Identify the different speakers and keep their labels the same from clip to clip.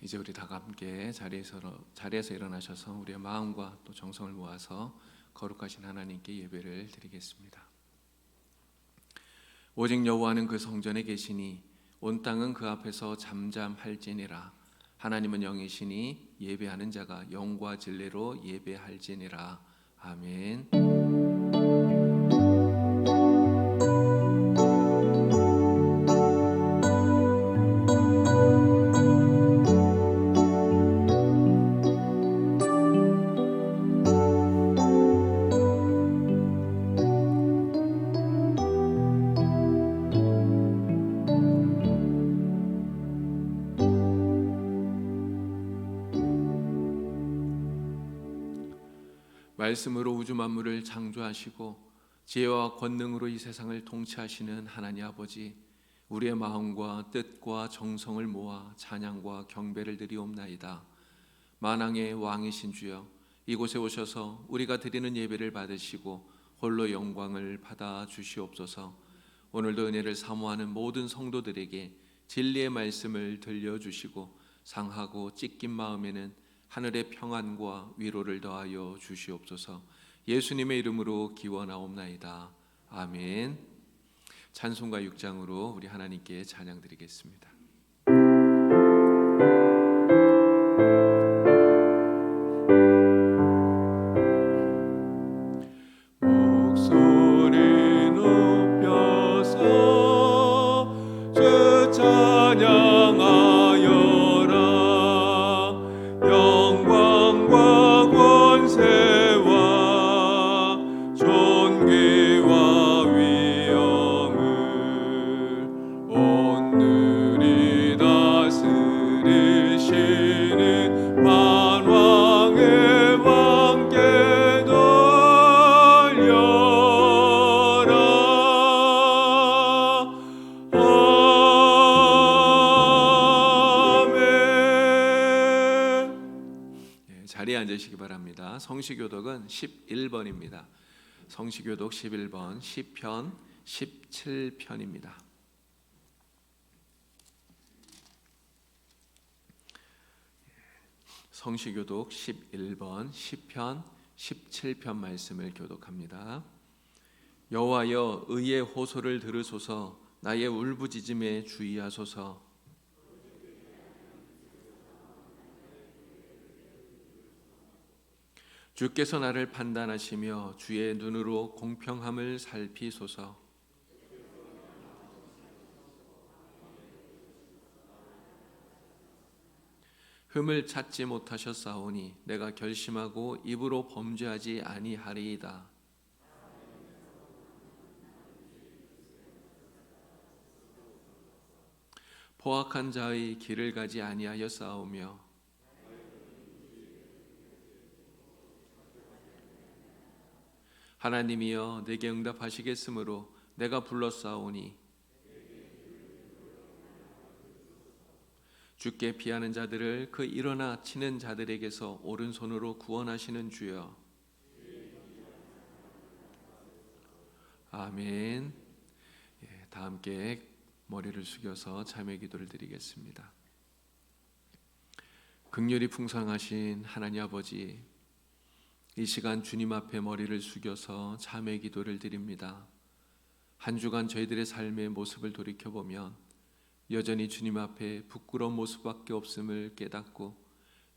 Speaker 1: 이제 우리 다 함께 자리에서 일어나셔서 우리의 마음과 또 정성을 모아서 거룩하신 하나님께 예배를 드리겠습니다. 오직 여호와는 그 성전에 계시니 온 땅은 그 앞에서 잠잠할지니라. 하나님은 영이시니 예배하는 자가 영과 진리로 예배할지니라. 아멘. 말씀으로 우주 만물을 창조하시고 지혜와 권능으로 이 세상을 통치하시는 하나님 아버지, 우리의 마음과 뜻과 정성을 모아 찬양과 경배를 드리옵나이다. 만왕의 왕이신 주여, 이곳에 오셔서 우리가 드리는 예배를 받으시고 홀로 영광을 받아 주시옵소서. 오늘도 은혜를 사모하는 모든 성도들에게 진리의 말씀을 들려주시고 상하고 찢긴 마음에는 하늘의 평안과 위로를 더하여 주시옵소서. 예수님의 이름으로 기원하옵나이다. 아멘. 찬송가 6장으로 우리 하나님께 찬양 드리겠습니다. 목소리 높여서 주 찬양하여라. 영광과 권세와 존귀와 위엄을 오늘이 다스리시는 만왕의 왕께 돌려라. 아멘. 자리에 앉으시기 바랍니다. 성시교독은 11번입니다. 성시교독 11번, 시편 17편입니다. 성시교독 11번, 시편 17편 말씀을 교독합니다. 여호와여, 의의 호소를 들으소서. 나의 울부짖음에 주의하소서. 주께서 나를 판단하시며 주의 눈으로 공평함을 살피소서. 흠을 찾지 못하셨사오니 내가 결심하고 입으로 범죄하지 아니하리이다. 포악한 자의 길을 가지 아니하였사오며 하나님이여, 내게 응답하시겠으므로 내가 불렀사오니 주께 피하는 자들을 그 일어나 치는 자들에게서 오른손으로 구원하시는 주여. 아멘. 다 함께 머리를 숙여서 참회 기도를 드리겠습니다. 긍휼이 풍성하신 하나님 아버지, 이 시간 주님 앞에 머리를 숙여서 참회 기도를 드립니다. 한 주간 저희들의 삶의 모습을 돌이켜보면 여전히 주님 앞에 부끄러운 모습밖에 없음을 깨닫고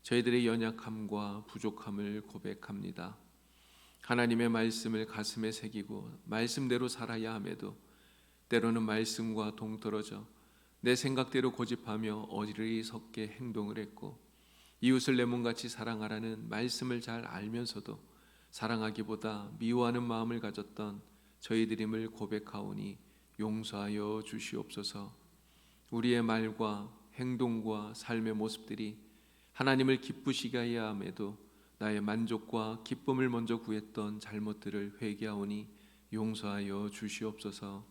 Speaker 1: 저희들의 연약함과 부족함을 고백합니다. 하나님의 말씀을 가슴에 새기고 말씀대로 살아야 함에도 때로는 말씀과 동떨어져 내 생각대로 고집하며 어리석게 행동을 했고, 이웃을 내 몸같이 사랑하라는 말씀을 잘 알면서도 사랑하기보다 미워하는 마음을 가졌던 저희들임을 고백하오니 용서하여 주시옵소서. 우리의 말과 행동과 삶의 모습들이 하나님을 기쁘시게 하여야 함에도 나의 만족과 기쁨을 먼저 구했던 잘못들을 회개하오니 용서하여 주시옵소서.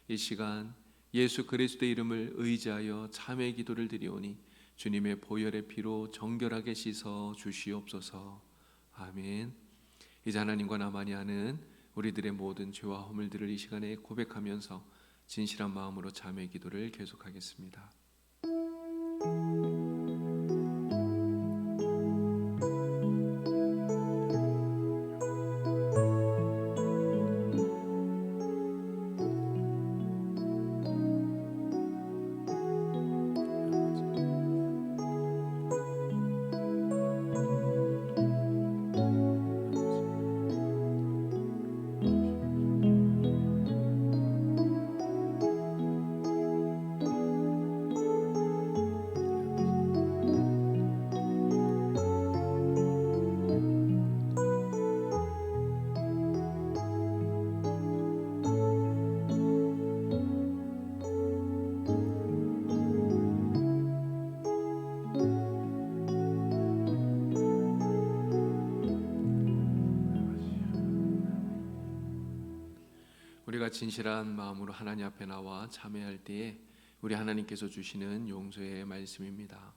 Speaker 1: 이 시간 예수 그리스도의 이름을 의지하여 참회 기도를 드리오니 주님의 보혈의 피로 정결하게 씻어 주시옵소서. 아멘. 이제 하나님과 나만이 아는 우리들의 모든 죄와 허물들을 이 시간에 고백하면서 진실한 마음으로 참회 기도를 계속하겠습니다. 우리가 진실한 마음으로 하나님 앞에 나와 참회할 때에 우리 하나님께서 주시는 용서의 말씀입니다.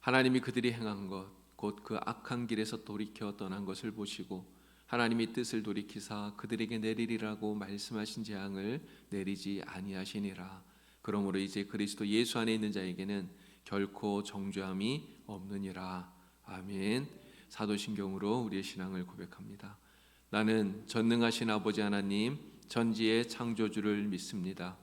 Speaker 1: 하나님이 그들이 행한 것, 곧 그 악한 길에서 돌이켜 떠난 것을 보시고 하나님이 뜻을 돌이키사 그들에게 내리리라고 말씀하신 재앙을 내리지 아니하시니라. 그러므로 이제 그리스도 예수 안에 있는 자에게는 결코 정죄함이 없느니라. 아멘. 사도신경으로 우리의 신앙을 고백합니다. 나는 전능하신 아버지 하나님 전지의 창조주를 믿습니다.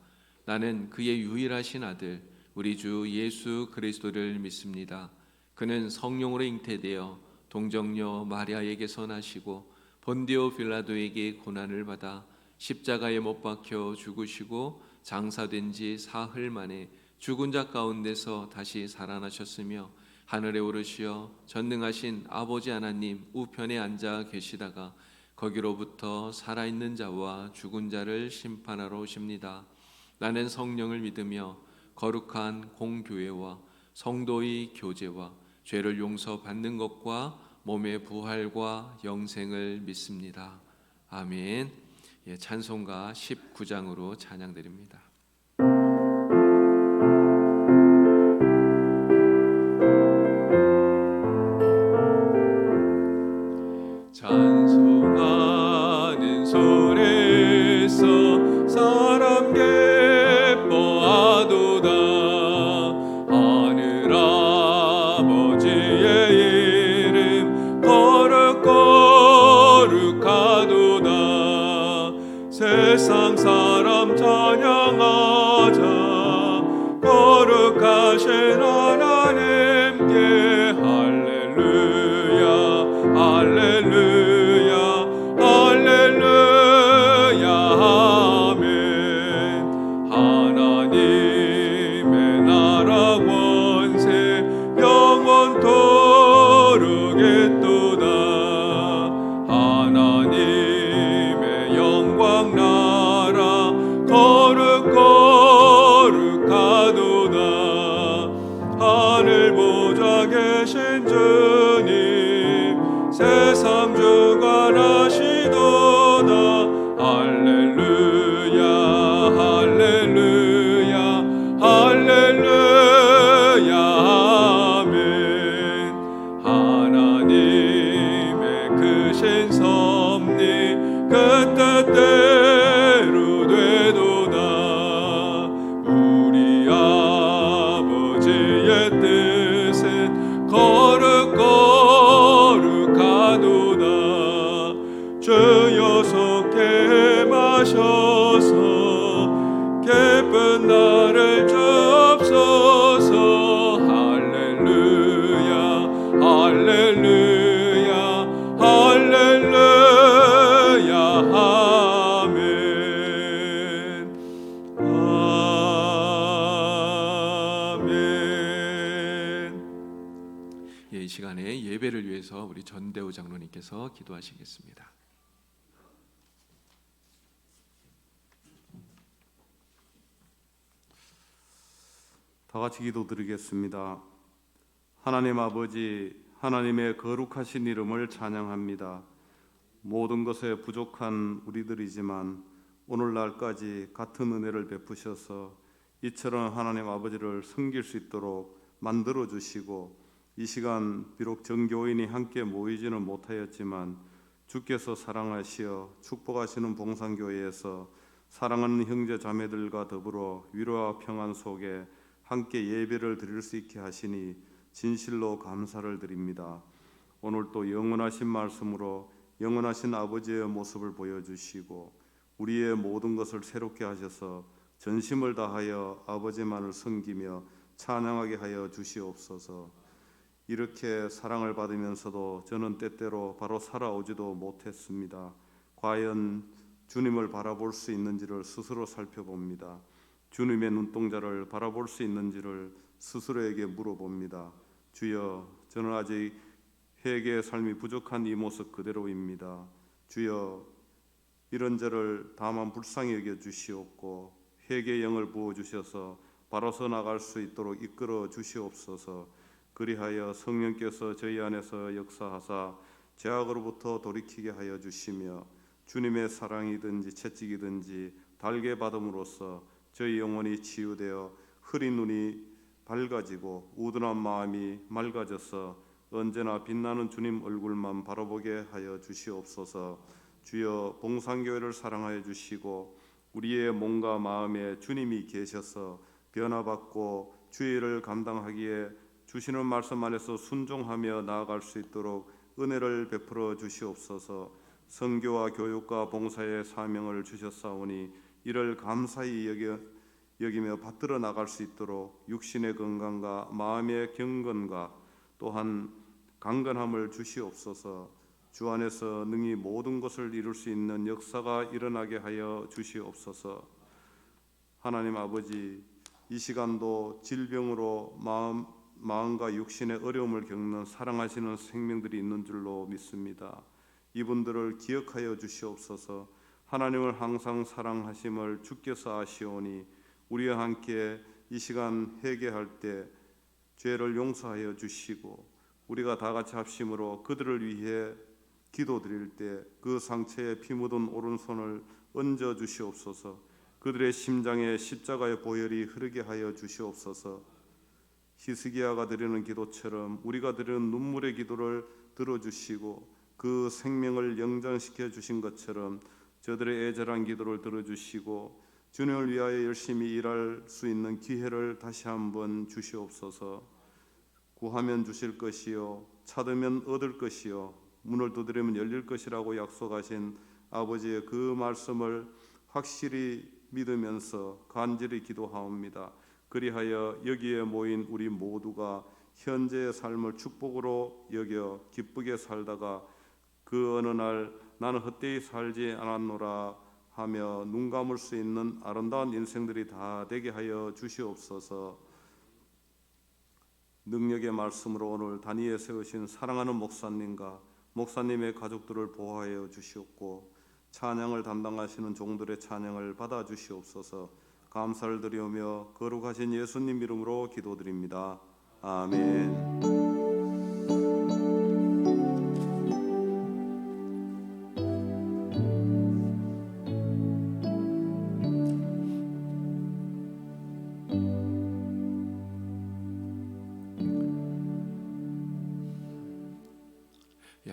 Speaker 1: 나는 그의 유일하신 아들 우리 주 예수 그리스도를 믿습니다. 그는 성령으로 잉태되어 동정녀 마리아에게서 나시고 본디오 빌라도에게 고난을 받아 십자가에 못 박혀 죽으시고 장사된 지 사흘 만에 죽은 자 가운데서 다시 살아나셨으며 하늘에 오르시어 전능하신 아버지 하나님 우편에 앉아 계시다가 거기로부터 살아있는 자와 죽은 자를 심판하러 오십니다. 나는 성령을 믿으며 거룩한 공교회와 성도의 교제와 죄를 용서받는 것과 몸의 부활과 영생을 믿습니다. 아멘. 찬송가 19장으로 찬양드립니다. 찬송하는 소리에서 사람 기뻐하도다. 하늘 아버지의 이름 거룩하도다. 세상 사람 찬양하자. 거룩하신 하나님께 할렐루야 할렐루야 할렐루야 아멘. 하나님의 나라 권세 영원토록 있도다. 하나님의 영광 나라 거룩하도다. 하늘 보좌 계신 주님 세상 주관하시도다. 할렐루야 할렐루야 할렐루야 아멘. 하나님의 크신 섭리 그 뜻대로 되도다. 우리 아버지의 뜻은 거룩하도다. 주여 속해 마셔서 기쁜 나를 주옵소서. 할렐루야 할렐루야 할렐루야 아멘 아멘. 이 시간에 예배를 위해서 우리 전대우 장로님께서 기도하시겠습니다.
Speaker 2: 다 같이 기도드리겠습니다. 하나님 아버지, 하나님의 거룩하신 이름을 찬양합니다. 모든 것에 부족한 우리들이지만 오늘날까지 같은 은혜를 베푸셔서 이처럼 하나님 아버지를 섬길 수 있도록 만들어 주시고, 이 시간 비록 정교인이 함께 모이지는 못하였지만 주께서 사랑하시어 축복하시는 봉산교회에서 사랑하는 형제 자매들과 더불어 위로와 평안 속에 함께 예배를 드릴 수 있게 하시니 진실로 감사를 드립니다. 오늘 또 영원하신 말씀으로 영원하신 아버지의 모습을 보여주시고 우리의 모든 것을 새롭게 하셔서 전심을 다하여 아버지만을 섬기며 찬양하게 하여 주시옵소서. 이렇게 사랑을 받으면서도 저는 때때로 바로 살아오지도 못했습니다. 과연 주님을 바라볼 수 있는지를 스스로 살펴봅니다. 주님의 눈동자를 바라볼 수 있는지를 스스로에게 물어봅니다. 주여, 저는 아직 회개의 삶이 부족한 이 모습 그대로입니다. 주여, 이런 저를 다만 불쌍히 여겨 주시옵고 회개의 영을 부어 주셔서 바로서 나갈 수 있도록 이끌어 주시옵소서. 그리하여 성령께서 저희 안에서 역사하사 죄악으로부터 돌이키게 하여 주시며 주님의 사랑이든지 채찍이든지 달게 받음으로써 저희 영혼이 치유되어 흐린 눈이 밝아지고 우둔한 마음이 맑아져서 언제나 빛나는 주님 얼굴만 바라보게 하여 주시옵소서. 주여, 봉산교회를 사랑하여 주시고 우리의 몸과 마음에 주님이 계셔서 변화받고 주의 일을 감당하기에 주시는 말씀 안에서 순종하며 나아갈 수 있도록 은혜를 베풀어 주시옵소서. 선교와 교육과 봉사의 사명을 주셨사오니 이를 감사히 여기며 받들어 나갈 수 있도록 육신의 건강과 마음의 경건과 또한 강건함을 주시옵소서. 주 안에서 능히 모든 것을 이룰 수 있는 역사가 일어나게 하여 주시옵소서. 하나님 아버지, 이 시간도 질병으로 마음과 육신의 어려움을 겪는 사랑하시는 생명들이 있는 줄로 믿습니다. 이분들을 기억하여 주시옵소서. 하나님을 항상 사랑하심을 주께서 아시오니 우리와 함께 이 시간 회개할 때 죄를 용서하여 주시고 우리가 다 같이 합심으로 그들을 위해 기도드릴 때 그 상처에 피 묻은 오른손을 얹어 주시옵소서. 그들의 심장에 십자가의 보혈이 흐르게 하여 주시옵소서. 히스기야가 드리는 기도처럼 우리가 드리는 눈물의 기도를 들어주시고 그 생명을 영장시켜 주신 것처럼 저들의 애절한 기도를 들어주시고 주님을 위하여 열심히 일할 수 있는 기회를 다시 한번 주시옵소서. 구하면 주실 것이요 찾으면 얻을 것이요 문을 두드리면 열릴 것이라고 약속하신 아버지의 그 말씀을 확실히 믿으면서 간절히 기도하옵니다. 그리하여 여기에 모인 우리 모두가 현재의 삶을 축복으로 여겨 기쁘게 살다가 그 어느 날 나는 헛되이 살지 않았노라 하며 눈 감을 수 있는 아름다운 인생들이 다 되게 하여 주시옵소서. 능력의 말씀으로 오늘 단위에 세우신 사랑하는 목사님과 목사님의 가족들을 보호하여 주시옵고 찬양을 담당하시는 종들의 찬양을 받아 주시옵소서. 감사를 드리오며 거룩하신 예수님 이름으로 기도드립니다. 아멘.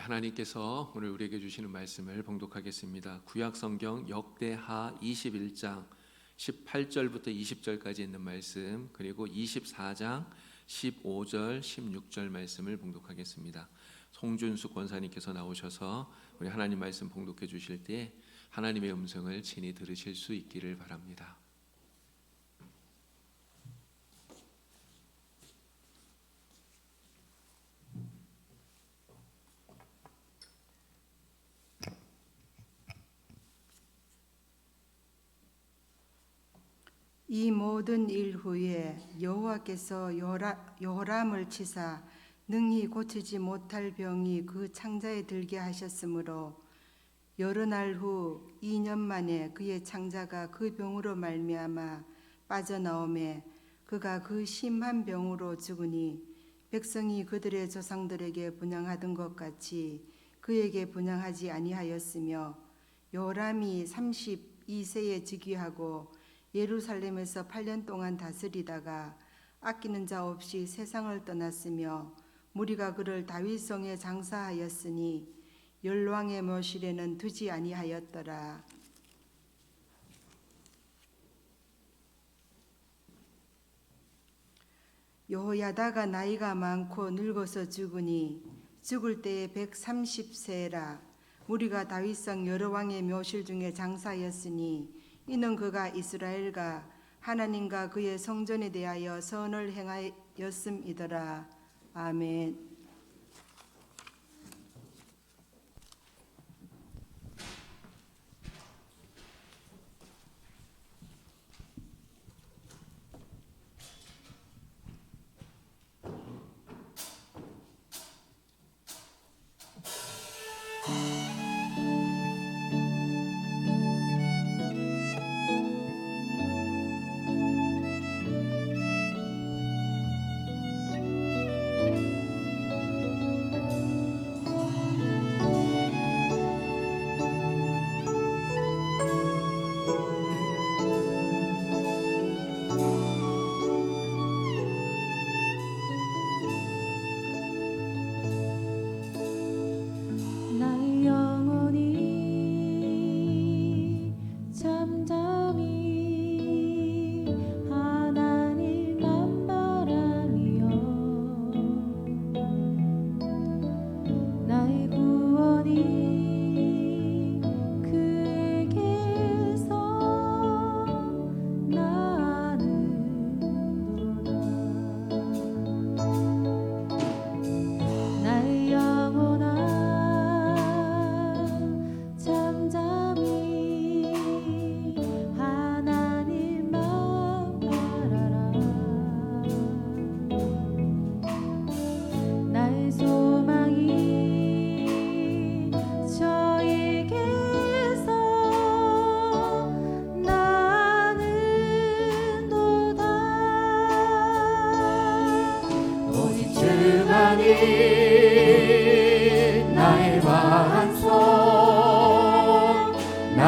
Speaker 1: 하나님께서 오늘 우리에게 주시는 말씀을 봉독하겠습니다. 구약성경 역대하 21장 18절부터 20절까지 있는 말씀, 그리고 24장 15절 16절 말씀을 봉독하겠습니다. 송준숙 권사님께서 나오셔서 우리 하나님 말씀 봉독해 주실 때 하나님의 음성을 친히 들으실 수 있기를 바랍니다.
Speaker 3: 이 모든 일 후에 여호와께서 여호람을 치사 능히 고치지 못할 병이 그 창자에 들게 하셨으므로 여러 날 후 2년 만에 그의 창자가 그 병으로 말미암아 빠져나오매 그가 그 심한 병으로 죽으니 백성이 그들의 조상들에게 분향하던 것 같이 그에게 분향하지 아니하였으며 여호람이 32세에 즉위하고 예루살렘에서 8년 동안 다스리다가 아끼는 자 없이 세상을 떠났으며 무리가 그를 다윗성에 장사하였으니 열왕의 묘실에는 두지 아니하였더라. 여호야다가 나이가 많고 늙어서 죽으니 죽을 때에 130세라. 무리가 다윗성 여러 왕의 묘실 중에 장사하였으니 이는 그가 이스라엘과 하나님과 그의 성전에 대하여 선을 행하였음이더라. 아멘.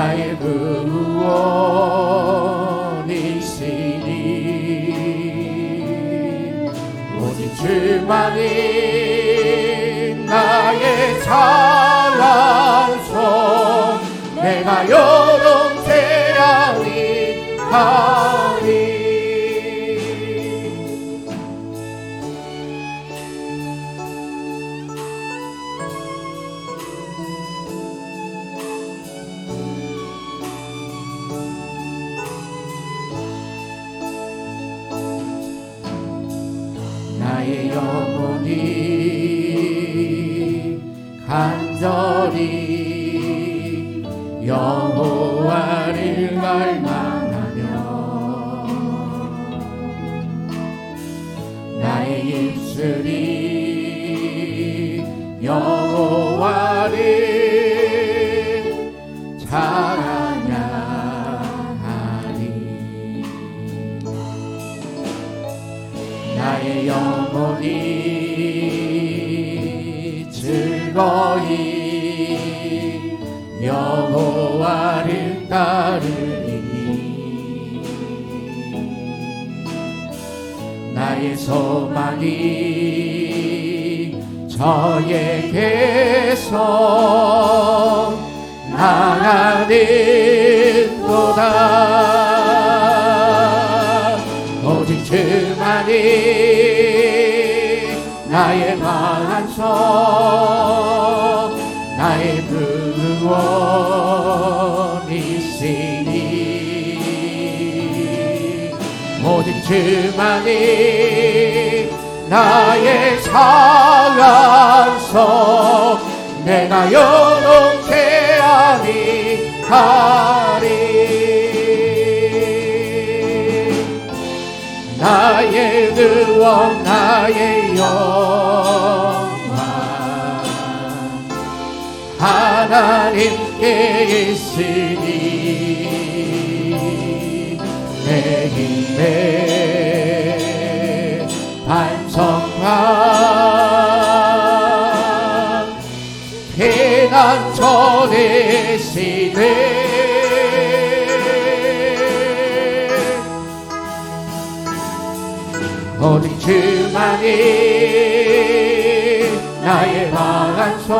Speaker 4: 나의 구원이시니 오직 주만이 나의 찬란송 내가 요동케 하리 나의 영혼이 간절히 여호와를 갈망하며 나의 입술이 여호와를 찬양하리 나의 영혼이 즐거이 여호와를 따르니 나의 소망이 저에게서 나가는도다 오직 주만이 나의 반석 나의 구원이시니 오직 주만이 나의 찬란석 내가 요동케 하리 나의 구원 나의 영광 하나님께 있으니 내 힘의 반석과 피난처 되시네 오직 주만이 나의 반석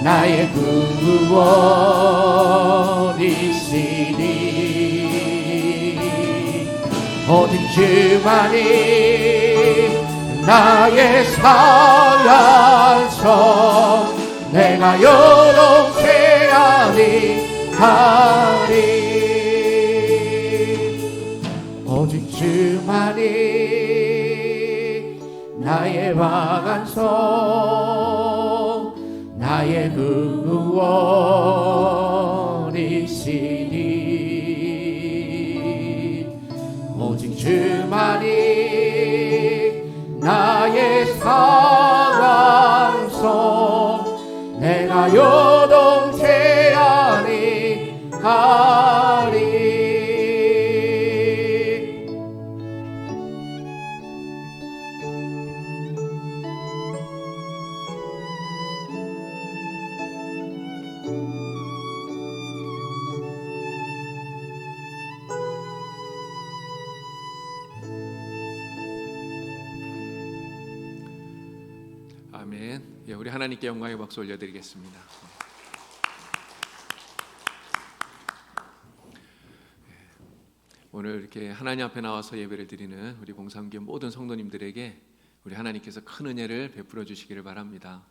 Speaker 4: 나의 구원이시니 오직 주만이 나의 산란석 내가 요동케 하리 오직 주만이 나의 반석 나의 구원이시니 오직 주만이 나의 산란석 내가 요동케 하리
Speaker 1: 아멘. 예, 우리 하나님께 영광의 박수 올려드리겠습니다. 오늘 이렇게 하나님 앞에 나와서 예배를 드리는 우리 봉사교회 모든 성도님들에게 우리 하나님께서 큰 은혜를 베풀어 주시기를 바랍니다.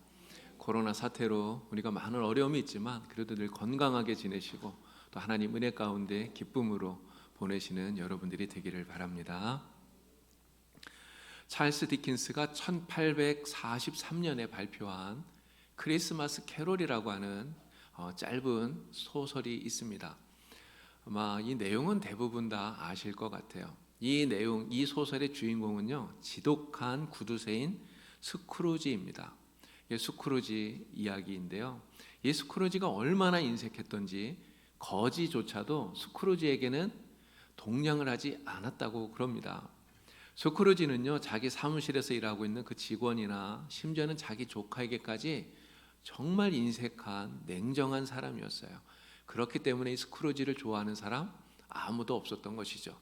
Speaker 1: 코로나 사태로 우리가 많은 어려움이 있지만 그래도 늘 건강하게 지내시고 또 하나님 은혜 가운데 기쁨으로 보내시는 여러분들이 되기를 바랍니다. 찰스 디킨스가 1843년에 발표한 크리스마스 캐롤이라고 하는 짧은 소설이 있습니다. 아마 이 내용은 대부분 다 아실 것 같아요. 이 소설의 주인공은요, 지독한 구두쇠인 스크루지입니다. 스크루지 이야기인데요. 이 스크루지가 얼마나 인색했던지 거지조차도 스크루지에게는 동냥을 하지 않았다고 그럽니다. 스크루지는요, 자기 사무실에서 일하고 있는 그 직원이나 심지어는 자기 조카에게까지 정말 인색한 냉정한 사람이었어요. 그렇기 때문에 이 스크루지를 좋아하는 사람 아무도 없었던 것이죠.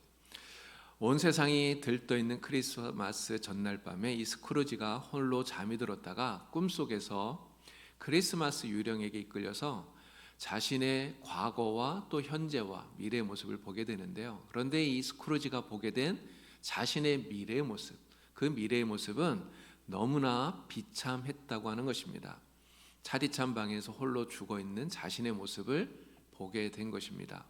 Speaker 1: 온 세상이 들떠있는 크리스마스 전날 밤에 이 스크루지가 홀로 잠이 들었다가 꿈속에서 크리스마스 유령에게 이끌려서 자신의 과거와 또 현재와 미래의 모습을 보게 되는데요. 그런데 이 스크루지가 보게 된 자신의 미래의 모습, 그 미래의 모습은 너무나 비참했다고 하는 것입니다. 차디찬 방에서 홀로 죽어있는 자신의 모습을 보게 된 것입니다.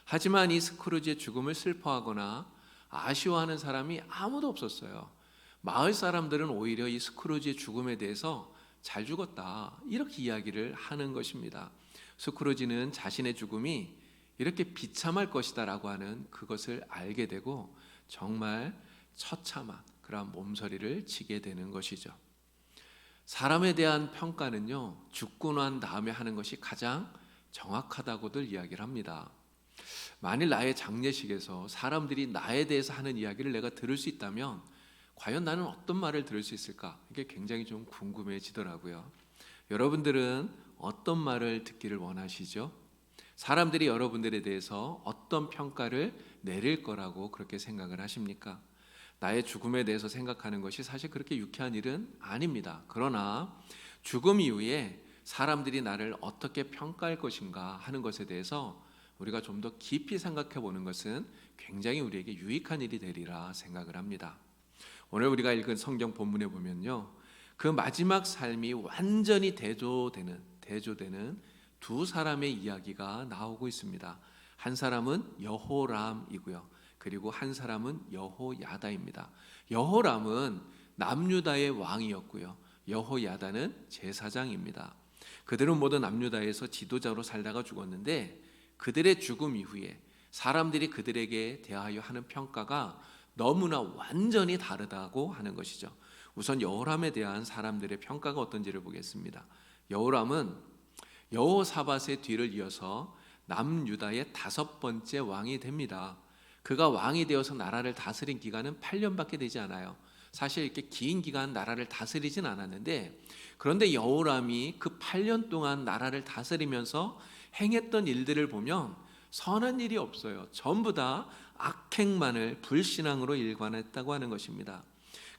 Speaker 1: 하지만 이 스크루지의 죽음을 슬퍼하거나 아쉬워하는 사람이 아무도 없었어요. 마을 사람들은 오히려 이 스크루지의 죽음에 대해서 잘 죽었다 이렇게 이야기를 하는 것입니다. 스크루지는 자신의 죽음이 이렇게 비참할 것이다 라고 하는 그것을 알게 되고 정말 처참한 그런 몸서리를 지게 되는 것이죠. 사람에 대한 평가는요, 죽고 난 다음에 하는 것이 가장 정확하다고들 이야기를 합니다. 만일 나의 장례식에서 사람들이 나에 대해서 하는 이야기를 내가 들을 수 있다면 과연 나는 어떤 말을 들을 수 있을까? 이게 굉장히 좀 궁금해지더라고요. 여러분들은 어떤 말을 듣기를 원하시죠? 사람들이 여러분들에 대해서 어떤 평가를 내릴 거라고 그렇게 생각을 하십니까? 나의 죽음에 대해서 생각하는 것이 사실 그렇게 유쾌한 일은 아닙니다. 그러나 죽음 이후에 사람들이 나를 어떻게 평가할 것인가 하는 것에 대해서 우리가 좀 더 깊이 생각해 보는 것은 굉장히 우리에게 유익한 일이 되리라 생각을 합니다. 오늘 우리가 읽은 성경 본문에 보면요, 그 마지막 삶이 완전히 대조되는 두 사람의 이야기가 나오고 있습니다. 한 사람은 여호람이고요, 그리고 한 사람은 여호야다입니다. 여호람은 남유다의 왕이었고요, 여호야다는 제사장입니다. 그들은 모두 남유다에서 지도자로 살다가 죽었는데 그들의 죽음 이후에 사람들이 그들에게 대하여 하는 평가가 너무나 완전히 다르다고 하는 것이죠. 우선 여호람에 대한 사람들의 평가가 어떤지를 보겠습니다. 여호람은 여호사밧의 뒤를 이어서 남유다의 5번째 왕이 됩니다. 그가 왕이 되어서 나라를 다스린 기간은 8년밖에 되지 않아요. 사실 이렇게 긴 기간 나라를 다스리진 않았는데, 그런데 여호람이 그 8년 동안 나라를 다스리면서 행했던 일들을 보면 선한 일이 없어요. 전부 다 악행만을 불신앙으로 일관했다고 하는 것입니다.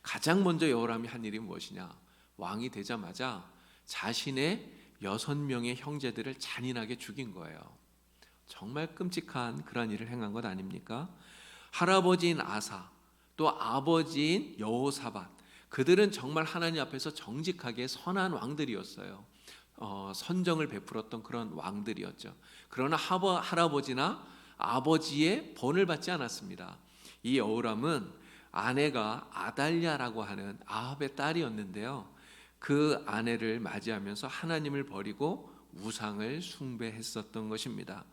Speaker 1: 가장 먼저 여호람이 한 일이 무엇이냐? 왕이 되자마자 자신의 6명의 형제들을 잔인하게 죽인 거예요. 정말 끔찍한 그런 일을 행한 것 아닙니까? 할아버지인 아사, 또 아버지인 여호사밧, 그들은 정말 하나님 앞에서 정직하게 선한 왕들이었어요. 선정을 베풀었던 그런 왕들이었죠. 그러나 할아버지나 아버지의 본을 받지 않았습니다. 이 여호람은 아내가 아달랴라고 하는 아합의 딸이었는데요, 그 아내를 맞이하면서 하나님을 버리고 우상을 숭배했었던 것입니다.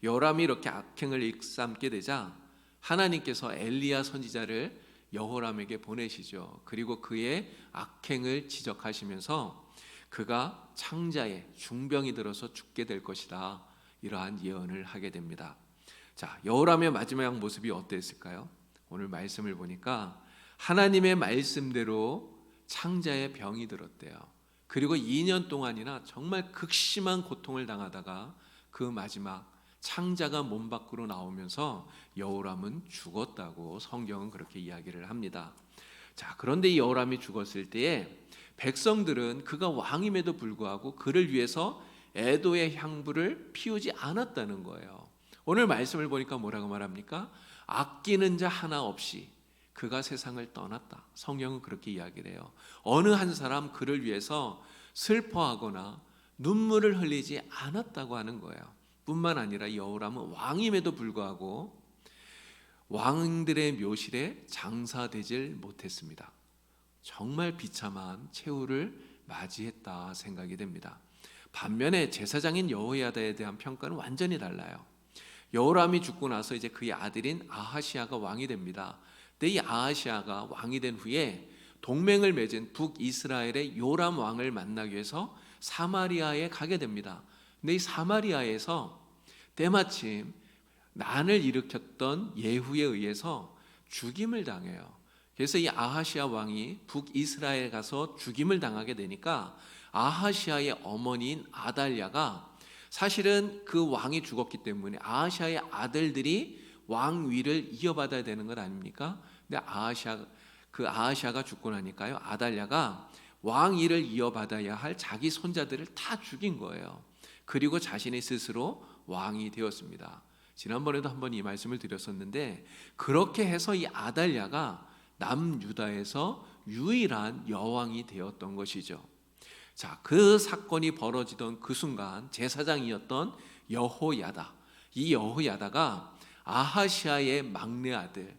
Speaker 1: 여호람이 이렇게 악행을 일삼게 되자 하나님께서 엘리야 선지자를 여호람에게 보내시죠. 그리고 그의 악행을 지적하시면서 그가 창자에 중병이 들어서 죽게 될 것이다, 이러한 예언을 하게 됩니다. 자, 여호람의 마지막 모습이 어땠을까요? 오늘 말씀을 보니까 하나님의 말씀대로 창자에 병이 들었대요. 그리고 2년 동안이나 정말 극심한 고통을 당하다가 그 마지막 창자가 몸 밖으로 나오면서 여호람은 죽었다고 성경은 그렇게 이야기를 합니다. 자, 그런데 이 여호람이 죽었을 때에 백성들은 그가 왕임에도 불구하고 그를 위해서 애도의 향불을 피우지 않았다는 거예요. 오늘 말씀을 보니까 뭐라고 말합니까? 아끼는 자 하나 없이 그가 세상을 떠났다. 성경은 그렇게 이야기를 해요. 어느 한 사람 그를 위해서 슬퍼하거나 눈물을 흘리지 않았다고 하는 거예요. 뿐만 아니라 여호람은 왕임에도 불구하고 왕들의 묘실에 장사되질 못했습니다. 정말 비참한 최후를 맞이했다 생각이 됩니다. 반면에 제사장인 여호야다에 대한 평가는 완전히 달라요. 여호람이 죽고 나서 이제 그의 아들인 아하시아가 왕이 됩니다. 근데 이 아하시아가 왕이 된 후에 동맹을 맺은 북이스라엘의 요람 왕을 만나기 위해서 사마리아에 가게 됩니다. 근데 이 사마리아에서 때마침 난을 일으켰던 예후에 의해서 죽임을 당해요. 그래서 이 아하시아 왕이 북이스라엘에 가서 죽임을 당하게 되니까 아하시아의 어머니인 아달랴가 사실은 그 왕이 죽었기 때문에 아하시아의 아들들이 왕위를 이어받아야 되는 것 아닙니까? 근데 아하시아가 죽고 나니까요, 아달랴가 왕위를 이어받아야 할 자기 손자들을 다 죽인 거예요. 그리고 자신이 스스로 왕이 되었습니다. 지난번에도 한번 이 말씀을 드렸었는데, 그렇게 해서 이 아달랴가 남유다에서 유일한 여왕이 되었던 것이죠. 자, 그 사건이 벌어지던 그 순간 제사장이었던 여호야다, 이 여호야다가 아하시아의 막내 아들,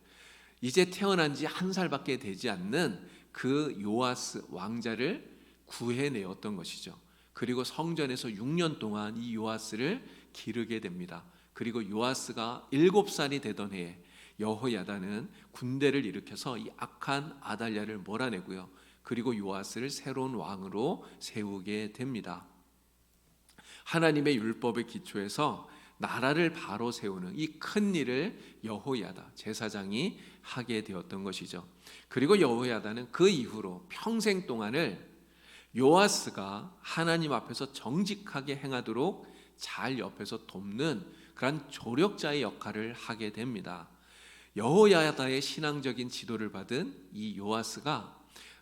Speaker 1: 이제 태어난 지 1살밖에 되지 않는 그 요아스 왕자를 구해내었던 것이죠. 그리고 성전에서 6년 동안 이 요아스를 기르게 됩니다. 그리고 요아스가 7살이 되던 해에 여호야다는 군대를 일으켜서 이 악한 아달랴를 몰아내고요, 그리고 요아스를 새로운 왕으로 세우게 됩니다. 하나님의 율법의 기초에서 나라를 바로 세우는 이 큰 일을 여호야다 제사장이 하게 되었던 것이죠. 그리고 여호야다는 그 이후로 평생 동안을 요아스가 하나님 앞에서 정직하게 행하도록 잘 옆에서 돕는 그런 조력자의 역할을 하게 됩니다. 여호야다의 신앙적인 지도를 받은 이 요아스가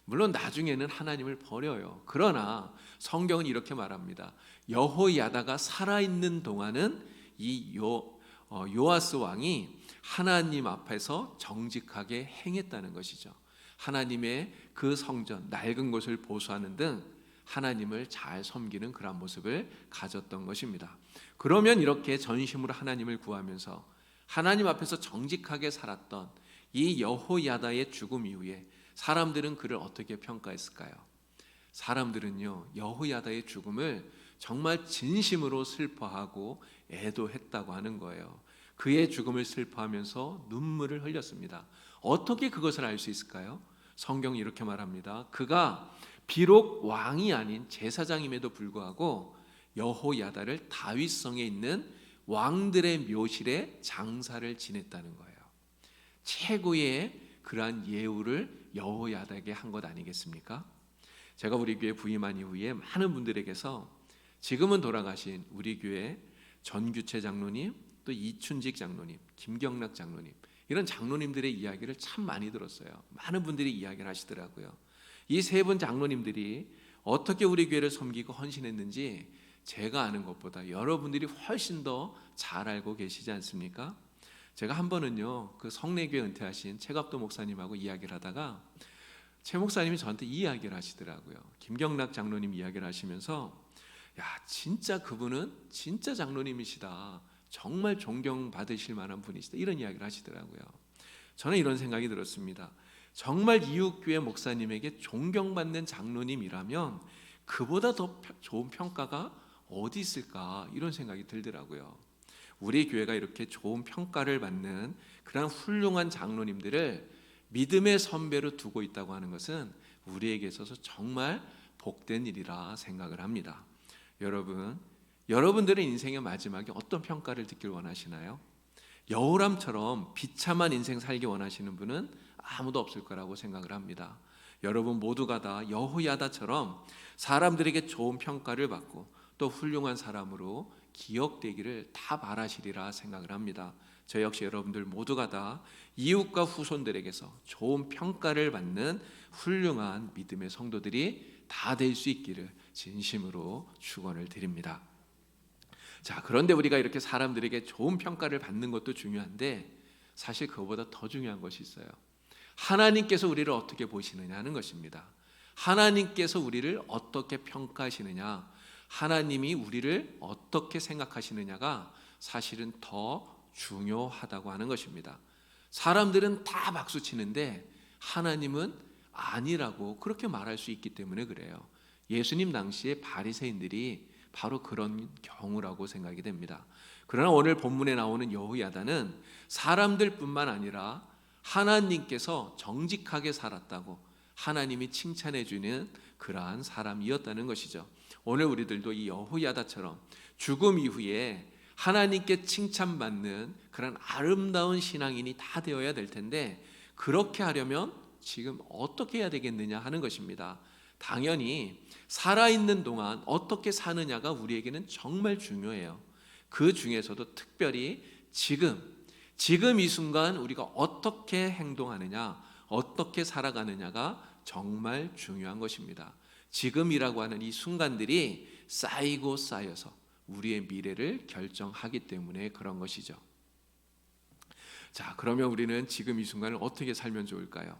Speaker 1: 물론 나중에는 하나님을 버려요. 그러나 성경은 이렇게 말합니다. 여호야다가 살아있는 동안은 이 요아스 왕이 하나님 앞에서 정직하게 행했다는 것이죠. 하나님의 그 성전, 낡은 곳을 보수하는 등 하나님을 잘 섬기는 그런 모습을 가졌던 것입니다. 그러면 이렇게 전심으로 하나님을 구하면서 하나님 앞에서 정직하게 살았던 이 여호야다의 죽음 이후에 사람들은 그를 어떻게 평가했을까요? 사람들은요, 여호야다의 죽음을 정말 진심으로 슬퍼하고 애도했다고 하는 거예요. 그의 죽음을 슬퍼하면서 눈물을 흘렸습니다. 어떻게 그것을 알 수 있을까요? 성경이 이렇게 말합니다. 그가 비록 왕이 아닌 제사장임에도 불구하고 여호야다를 다윗성에 있는 왕들의 묘실에 장사를 지냈다는 거예요. 최고의 그러한 예우를 여호야다에게 한 것 아니겠습니까? 제가 우리 교회 부임한 이후에 많은 분들에게서 지금은 돌아가신 우리 교회 전규채 장로님, 또 이춘직 장로님, 김경락 장로님, 이런 장로님들의 이야기를 참 많이 들었어요. 많은 분들이 이야기를 하시더라고요. 이 세 분 장로님들이 어떻게 우리 교회를 섬기고 헌신했는지 제가 아는 것보다 여러분들이 훨씬 더 잘 알고 계시지 않습니까? 제가 한 번은요, 그 성내교회 은퇴하신 최갑도 목사님하고 이야기를 하다가 최 목사님이 저한테 이 이야기를 하시더라고요. 김경락 장로님 이야기를 하시면서, 야, 진짜 그분은 진짜 장로님이시다, 정말 존경받으실 만한 분이시다, 이런 이야기를 하시더라고요. 저는 이런 생각이 들었습니다. 정말 이웃교회 목사님에게 존경받는 장로님이라면 그보다 더 좋은 평가가 어디 있을까, 이런 생각이 들더라고요. 우리 교회가 이렇게 좋은 평가를 받는 그런 훌륭한 장로님들을 믿음의 선배로 두고 있다고 하는 것은 우리에게 있어서 정말 복된 일이라 생각을 합니다. 여러분들의 인생의 마지막에 어떤 평가를 듣길 원하시나요? 여호람처럼 비참한 인생 살기 원하시는 분은 아무도 없을 거라고 생각을 합니다. 여러분 모두가 다 여호야다처럼 사람들에게 좋은 평가를 받고 또 훌륭한 사람으로 기억되기를 다 바라시리라 생각을 합니다. 저 역시 여러분들 모두가 다 이웃과 후손들에게서 좋은 평가를 받는 훌륭한 믿음의 성도들이 다 될 수 있기를 진심으로 축원을 드립니다. 자, 그런데 우리가 이렇게 사람들에게 좋은 평가를 받는 것도 중요한데 사실 그것보다 더 중요한 것이 있어요. 하나님께서 우리를 어떻게 보시느냐 하는 것입니다. 하나님께서 우리를 어떻게 평가하시느냐, 하나님이 우리를 어떻게 생각하시느냐가 사실은 더 중요하다고 하는 것입니다. 사람들은 다 박수 치는데 하나님은 아니라고 그렇게 말할 수 있기 때문에 그래요. 예수님 당시에 바리새인들이 바로 그런 경우라고 생각이 됩니다. 그러나 오늘 본문에 나오는 여호야다는 사람들뿐만 아니라 하나님께서 정직하게 살았다고 하나님이 칭찬해 주는 그러한 사람이었다는 것이죠. 오늘 우리들도 이 여호야다처럼 죽음 이후에 하나님께 칭찬받는 그런 아름다운 신앙인이 다 되어야 될 텐데, 그렇게 하려면 지금 어떻게 해야 되겠느냐 하는 것입니다. 당연히 살아있는 동안 어떻게 사느냐가 우리에게는 정말 중요해요. 그 중에서도 특별히 지금 이 순간 우리가 어떻게 행동하느냐, 어떻게 살아가느냐가 정말 중요한 것입니다. 지금이라고 하는 이 순간들이 쌓이고 쌓여서 우리의 미래를 결정하기 때문에 그런 것이죠. 자, 그러면 우리는 지금 이 순간을 어떻게 살면 좋을까요?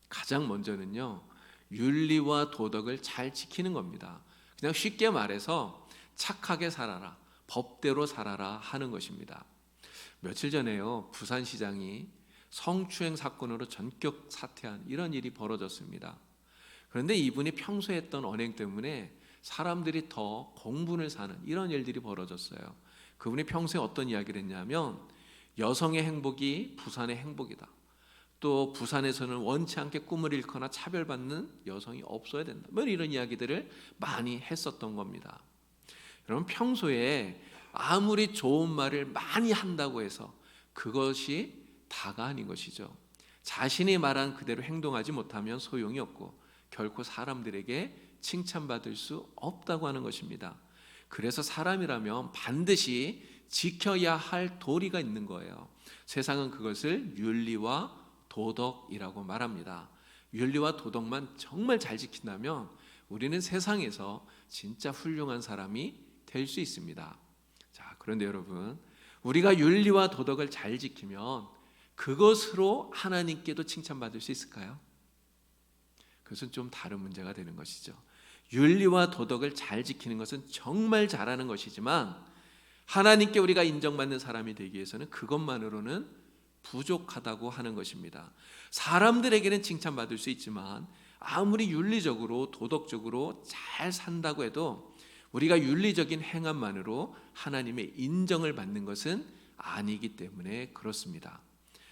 Speaker 1: 가장 먼저는요, 윤리와 도덕을 잘 지키는 겁니다. 그냥 쉽게 말해서 착하게 살아라, 법대로 살아라 하는 것입니다. 며칠 전에요, 부산시장이 성추행 사건으로 전격 사퇴한 이런 일이 벌어졌습니다. 그런데 이분이 평소에 했던 언행 때문에 사람들이 더 공분을 사는 이런 일들이 벌어졌어요. 그분이 평소에 어떤 이야기를 했냐면 여성의 행복이 부산의 행복이다. 또 부산에서는 원치 않게 꿈을 잃거나 차별받는 여성이 없어야 된다. 뭐 이런 이야기들을 많이 했었던 겁니다. 여러분, 평소에 아무리 좋은 말을 많이 한다고 해서 그것이 다가 아닌 것이죠. 자신이 말한 그대로 행동하지 못하면 소용이 없고 결코 사람들에게 칭찬받을 수 없다고 하는 것입니다. 그래서 사람이라면 반드시 지켜야 할 도리가 있는 거예요. 세상은 그것을 윤리와 도덕이라고 말합니다. 윤리와 도덕만 정말 잘 지킨다면 우리는 세상에서 진짜 훌륭한 사람이 될 수 있습니다. 자, 그런데 여러분, 우리가 윤리와 도덕을 잘 지키면 그것으로 하나님께도 칭찬받을 수 있을까요? 그것은 좀 다른 문제가 되는 것이죠. 윤리와 도덕을 잘 지키는 것은 정말 잘하는 것이지만 하나님께 우리가 인정받는 사람이 되기 위해서는 그것만으로는 부족하다고 하는 것입니다. 사람들에게는 칭찬받을 수 있지만 아무리 윤리적으로 도덕적으로 잘 산다고 해도 우리가 윤리적인 행함만으로 하나님의 인정을 받는 것은 아니기 때문에 그렇습니다.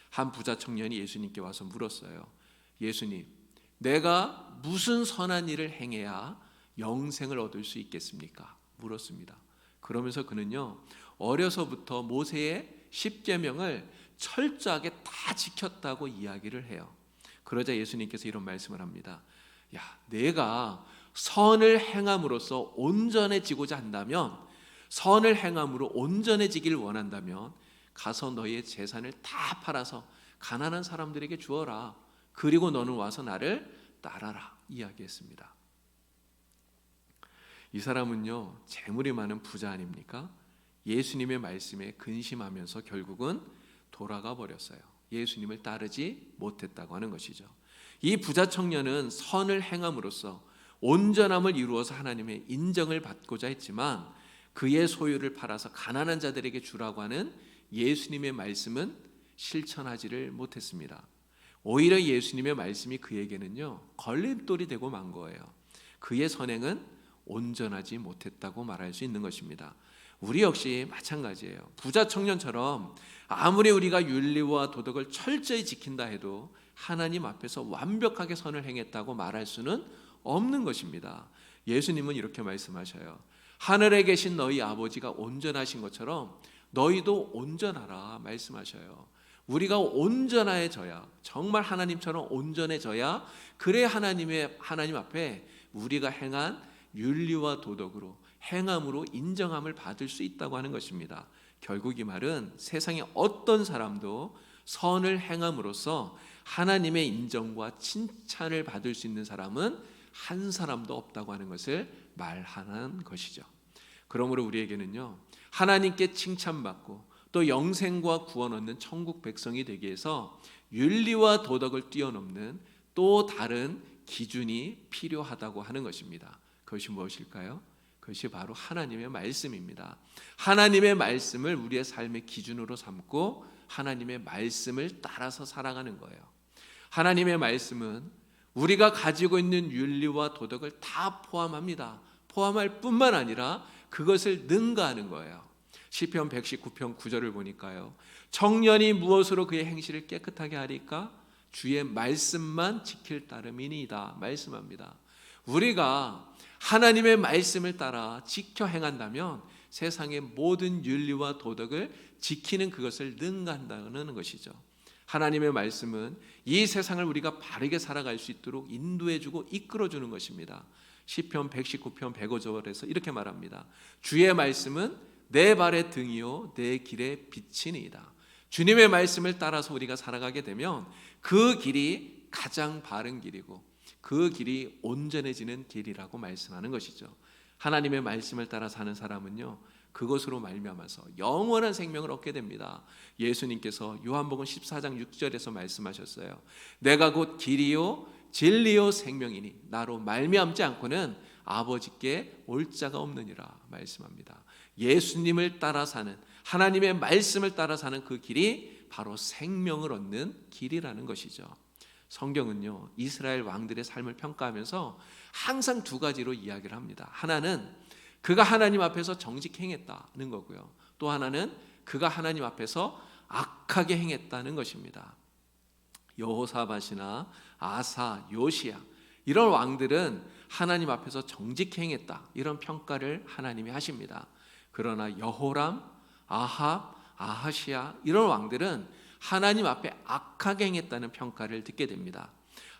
Speaker 1: 한 부자 청년이 예수님께 와서 물었어요. 예수님, 내가 무슨 선한 일을 행해야 영생을 얻을 수 있겠습니까? 물었습니다. 그러면서 그는요, 어려서부터 모세의 10계명을 철저하게 다 지켰다고 이야기를 해요. 그러자 예수님께서 이런 말씀을 합니다. 야, 내가 선을 행함으로써 온전해지고자 한다면, 선을 행함으로 온전해지길 원한다면 가서 너의 재산을 다 팔아서 가난한 사람들에게 주어라. 그리고 너는 와서 나를 따라라 이야기했습니다. 이 사람은요, 재물이 많은 부자 아닙니까? 예수님의 말씀에 근심하면서 결국은 돌아가 버렸어요. 예수님을 따르지 못했다고 하는 것이죠. 이 부자 청년은 선을 행함으로써 온전함을 이루어서 하나님의 인정을 받고자 했지만 그의 소유를 팔아서 가난한 자들에게 주라고 하는 예수님의 말씀은 실천하지를 못했습니다. 오히려 예수님의 말씀이 그에게는요, 걸림돌이 되고 만 거예요. 그의 선행은 온전하지 못했다고 말할 수 있는 것입니다. 우리 역시 마찬가지예요. 부자 청년처럼 아무리 우리가 윤리와 도덕을 철저히 지킨다 해도 하나님 앞에서 완벽하게 선을 행했다고 말할 수는 없는 것입니다. 예수님은 이렇게 말씀하셔요. 하늘에 계신 너희 아버지가 온전하신 것처럼 너희도 온전하라 말씀하셔요. 우리가 온전해져야, 정말 하나님처럼 온전해져야 그래 하나님 앞에 우리가 행한 윤리와 도덕으로 행함으로 인정함을 받을 수 있다고 하는 것입니다. 결국 이 말은 세상의 어떤 사람도 선을 행함으로써 하나님의 인정과 칭찬을 받을 수 있는 사람은 한 사람도 없다고 하는 것을 말하는 것이죠. 그러므로 우리에게는요, 하나님께 칭찬받고 또 영생과 구원 얻는 천국 백성이 되기 위해서 윤리와 도덕을 뛰어넘는 또 다른 기준이 필요하다고 하는 것입니다. 그것이 무엇일까요? 그것이 바로 하나님의 말씀입니다. 하나님의 말씀을 우리의 삶의 기준으로 삼고 하나님의 말씀을 따라서 살아가는 거예요. 하나님의 말씀은 우리가 가지고 있는 윤리와 도덕을 다 포함합니다. 포함할 뿐만 아니라 그것을 능가하는 거예요. 시편 119편 9절을 보니까요, 청년이 무엇으로 그의 행실을 깨끗하게 하리까? 주의 말씀만 지킬 따름이니이다 말씀합니다. 우리가 하나님의 말씀을 따라 지켜 행한다면 세상의 모든 윤리와 도덕을 지키는 그것을 능가한다는 것이죠. 하나님의 말씀은 이 세상을 우리가 바르게 살아갈 수 있도록 인도해주고 이끌어주는 것입니다. 시편 119편 105절에서 이렇게 말합니다. 주의 말씀은 내 발의 등이요 내 길의 빛이니이다. 주님의 말씀을 따라서 우리가 살아가게 되면 그 길이 가장 바른 길이고 그 길이 온전해지는 길이라고 말씀하는 것이죠. 하나님의 말씀을 따라 사는 사람은요, 그것으로 말미암아서 영원한 생명을 얻게 됩니다. 예수님께서 요한복음 14장 6절에서 말씀하셨어요. 내가 곧 길이요 진리요 생명이니 나로 말미암지 않고는 아버지께 올 자가 없느니라 말씀합니다. 예수님을 따라 사는, 하나님의 말씀을 따라 사는 그 길이 바로 생명을 얻는 길이라는 것이죠. 성경은요, 이스라엘 왕들의 삶을 평가하면서 항상 두 가지로 이야기를 합니다. 하나는 그가 하나님 앞에서 정직히 행했다는 거고요. 또 하나는 그가 하나님 앞에서 악하게 행했다는 것입니다. 여호사밧이나 아사, 요시야 이런 왕들은 하나님 앞에서 정직히 행했다, 이런 평가를 하나님이 하십니다. 그러나 여호람, 아합, 아하시야 이런 왕들은 하나님 앞에 악하게 행했다는 평가를 듣게 됩니다.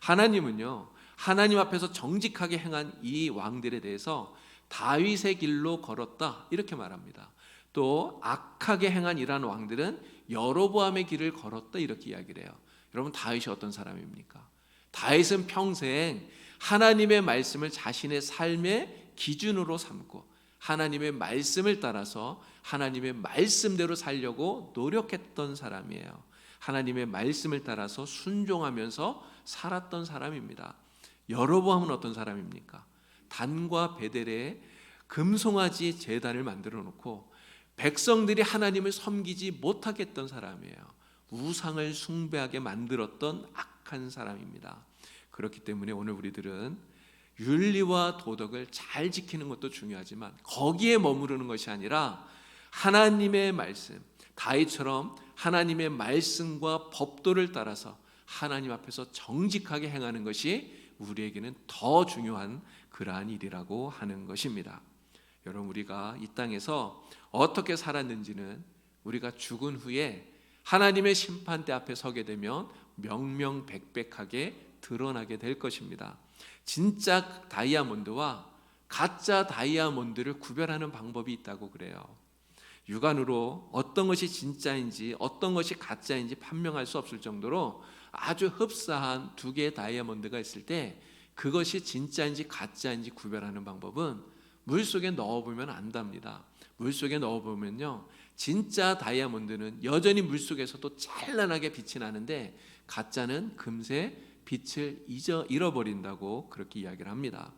Speaker 1: 하나님은요, 하나님 앞에서 정직하게 행한 이 왕들에 대해서 다윗의 길로 걸었다 이렇게 말합니다. 또 악하게 행한 이러한 왕들은 여로보암의 길을 걸었다 이렇게 이야기를 해요. 여러분, 다윗이 어떤 사람입니까? 다윗은 평생 하나님의 말씀을 자신의 삶의 기준으로 삼고 하나님의 말씀을 따라서 하나님의 말씀대로 살려고 노력했던 사람이에요. 하나님의 말씀을 따라서 순종하면서 살았던 사람입니다. 여로보암은 어떤 사람입니까? 단과 베델에 금송아지 제단을 만들어 놓고 백성들이 하나님을 섬기지 못하게 했던 사람이에요. 우상을 숭배하게 만들었던 악한 사람입니다. 그렇기 때문에 오늘 우리들은 윤리와 도덕을 잘 지키는 것도 중요하지만 거기에 머무르는 것이 아니라 하나님의 말씀, 다윗처럼 하나님의 말씀과 법도를 따라서 하나님 앞에서 정직하게 행하는 것이 우리에게는 더 중요한 그러한 일이라고 하는 것입니다. 여러분, 우리가 이 땅에서 어떻게 살았는지는 우리가 죽은 후에 하나님의 심판대 앞에 서게 되면 명명백백하게 드러나게 될 것입니다. 진짜 다이아몬드와 가짜 다이아몬드를 구별하는 방법이 있다고 그래요. 육안으로 어떤 것이 진짜인지 어떤 것이 가짜인지 판명할 수 없을 정도로 아주 흡사한 두 개의 다이아몬드가 있을 때 그것이 진짜인지 가짜인지 구별하는 방법은 물속에 넣어보면 안답니다. 물속에 넣어보면요, 진짜 다이아몬드는 여전히 물속에서도 찬란하게 빛이 나는데 가짜는 금세 빛을 잃어버린다고 그렇게 이야기를 합니다.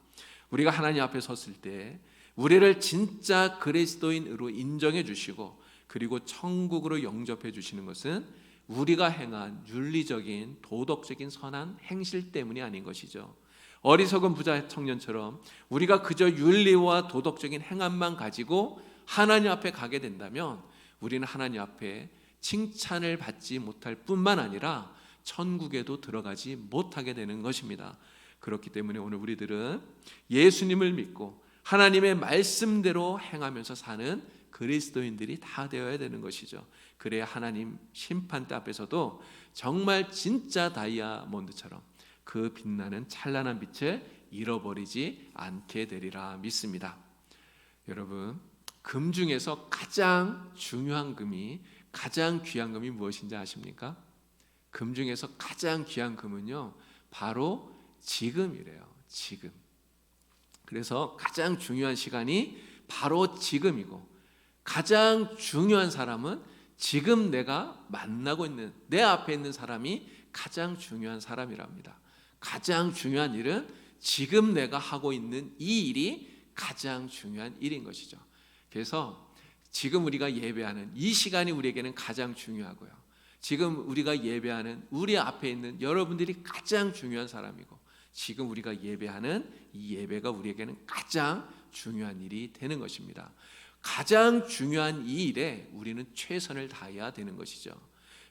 Speaker 1: 우리가 하나님 앞에 섰을 때 우리를 진짜 그리스도인으로 인정해 주시고 그리고 천국으로 영접해 주시는 것은 우리가 행한 윤리적인 도덕적인 선한 행실 때문이 아닌 것이죠. 어리석은 부자 청년처럼 우리가 그저 윤리와 도덕적인 행함만 가지고 하나님 앞에 가게 된다면 우리는 하나님 앞에 칭찬을 받지 못할 뿐만 아니라 천국에도 들어가지 못하게 되는 것입니다. 그렇기 때문에 오늘 우리들은 예수님을 믿고 하나님의 말씀대로 행하면서 사는 그리스도인들이 다 되어야 되는 것이죠. 그래야 하나님 심판대 앞에서도 정말 진짜 다이아몬드처럼 그 빛나는 찬란한 빛을 잃어버리지 않게 되리라 믿습니다. 여러분, 금 중에서 가장 중요한 금이, 가장 귀한 금이 무엇인지 아십니까? 금 중에서 가장 귀한 금은요, 바로 지금이래요. 지금. 그래서 가장 중요한 시간이 바로 지금이고 가장 중요한 사람은 지금 내가 만나고 있는 내 앞에 있는 사람이 가장 중요한 사람이랍니다. 가장 중요한 일은 지금 내가 하고 있는 이 일이 가장 중요한 일인 것이죠. 그래서 지금 우리가 예배하는 이 시간이 우리에게는 가장 중요하고요. 지금 우리가 예배하는 우리 앞에 있는 여러분들이 가장 중요한 사람이고 지금 우리가 예배하는 이 예배가 우리에게는 가장 중요한 일이 되는 것입니다. 가장 중요한 이 일에 우리는 최선을 다해야 되는 것이죠.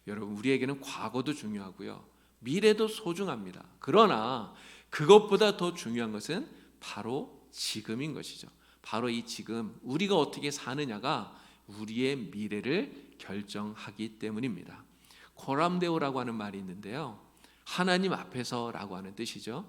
Speaker 1: 여러분, 우리에게는 과거도 중요하고요, 미래도 소중합니다. 그러나 그것보다 더 중요한 것은 바로 지금인 것이죠. 바로 이 지금 우리가 어떻게 사느냐가 우리의 미래를 결정하기 때문입니다. 코람데오라고 하는 말이 있는데요, 하나님 앞에서라고 하는 뜻이죠.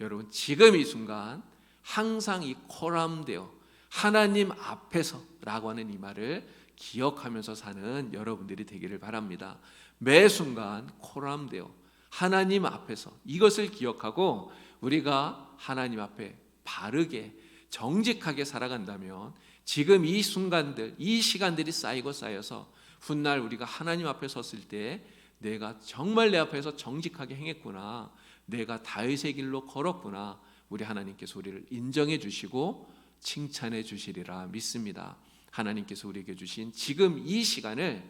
Speaker 1: 여러분, 지금 이 순간 항상 이 코람데오, 하나님 앞에서라고 하는 이 말을 기억하면서 사는 여러분들이 되기를 바랍니다. 매 순간 코람데오, 하나님 앞에서, 이것을 기억하고 우리가 하나님 앞에 바르게 정직하게 살아간다면 지금 이 순간들, 이 시간들이 쌓이고 쌓여서 훗날 우리가 하나님 앞에 섰을 때 내가 정말 내 앞에서 정직하게 행했구나, 내가 다윗의 길로 걸었구나, 우리 하나님께서 우리를 인정해 주시고 칭찬해 주시리라 믿습니다. 하나님께서 우리에게 주신 지금 이 시간을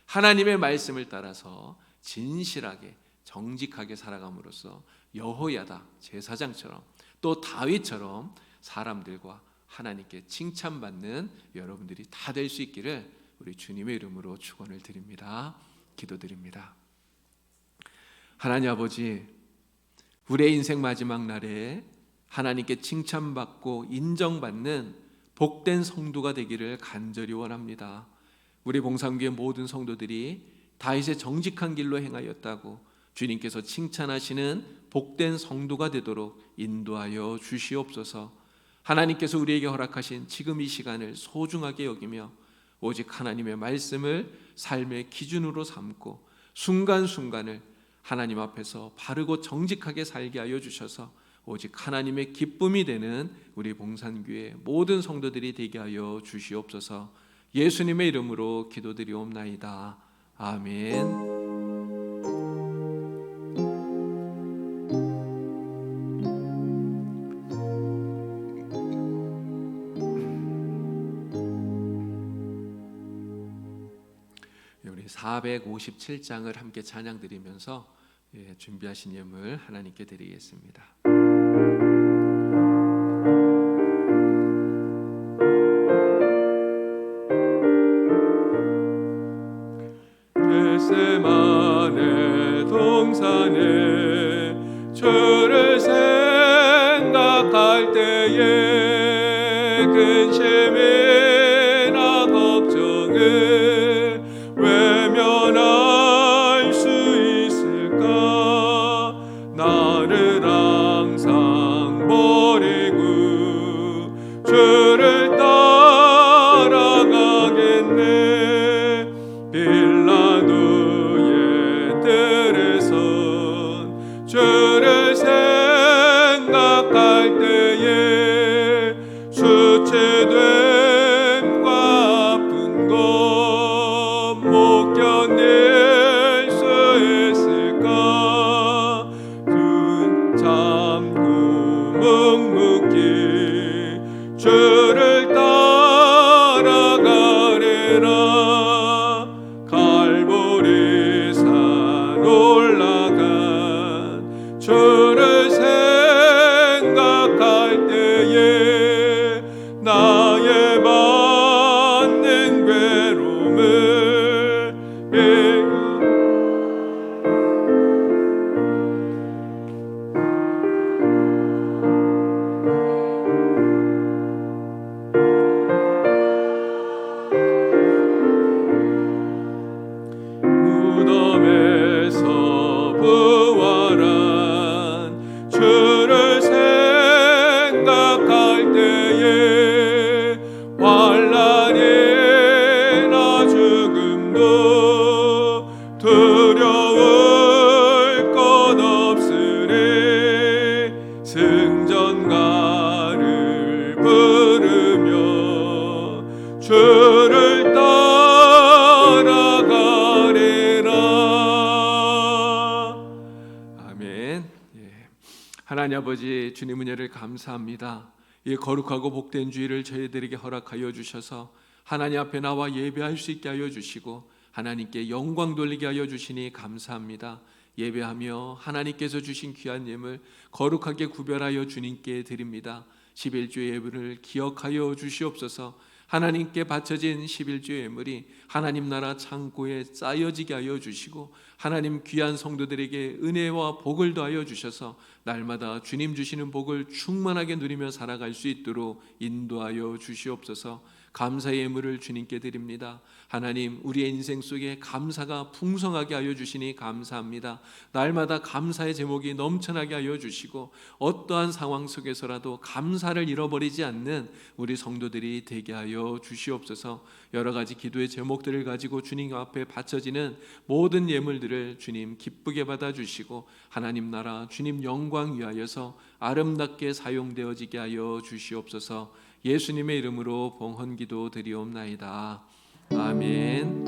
Speaker 1: 하나님의 말씀을 따라서 진실하게 정직하게 살아감으로써 여호야다 제사장처럼 또 다윗처럼 사람들과 하나님께 칭찬받는 여러분들이 다 될 수 있기를 우리 주님의 이름으로 축원을 드립니다. 기도드립니다. 하나님 아버지, 우리의 인생 마지막 날에 하나님께 칭찬받고 인정받는 복된 성도가 되기를 간절히 원합니다. 우리 봉상교회 모든 성도들이 다윗의 정직한 길로 행하였다고 주님께서 칭찬하시는 복된 성도가 되도록 인도하여 주시옵소서. 하나님께서 우리에게 허락하신 지금 이 시간을 소중하게 여기며 오직 하나님의 말씀을 삶의 기준으로 삼고 순간순간을 하나님 앞에서 바르고 정직하게 살게 하여 주셔서 오직 하나님의 기쁨이 되는 우리 봉산교회 모든 성도들이 되게 하여 주시옵소서. 예수님의 이름으로 기도드리옵나이다. 아멘. 우리 457장을 함께 찬양 드리면서 준비하신 예물 하나님께 드리겠습니다.
Speaker 2: 겟세마네 동산에 주를 생각할 때에 근심이나 걱정을 외면할 수 있을까? 나를 항상 버리고 주를 따라가겠네. 빌라도의 들에선 주를 생각할 때에 수치됨과 아픈 것 못 견딜 수 있을까? 눈 참고 묵묵히 주를 따라가리라. 갈보리산 올라간 주를 생각할 때에 나의 받는 괴로움을 무덤에서 부활한 주를 생각할 때에 환난이나 죽음도 두려울 것 없으리. 승전가를 부르며 주를 따라가리라.
Speaker 1: 아멘. 하나님 아버지, 주님 은혜를 감사합니다. 이 거룩하고 복된 주일을 저희들에게 허락하여 주셔서 하나님 앞에 나와 예배할 수 있게 하여 주시고 하나님께 영광 돌리게 하여 주시니 감사합니다. 예배하며 하나님께서 주신 귀한 예물 거룩하게 구별하여 주님께 드립니다. 11주 예물을 기억하여 주시옵소서. 하나님께 바쳐진 11주 예물이 하나님 나라 창고에 쌓여지게 하여 주시고 하나님 귀한 성도들에게 은혜와 복을 더하여 주셔서 날마다 주님 주시는 복을 충만하게 누리며 살아갈 수 있도록 인도하여 주시옵소서. 감사의 예물을 주님께 드립니다. 하나님, 우리의 인생 속에 감사가 풍성하게 하여 주시니 감사합니다. 날마다 감사의 제목이 넘쳐나게 하여 주시고 어떠한 상황 속에서라도 감사를 잃어버리지 않는 우리 성도들이 되게 하여 주시옵소서. 여러 가지 기도의 제목들을 가지고 주님 앞에 바쳐지는 모든 예물들을 주님 기쁘게 받아주시고 하나님 나라 주님 영광 위하여서 아름답게 사용되어지게 하여 주시옵소서. 예수님의 이름으로 봉헌기도 드리옵나이다. 아멘.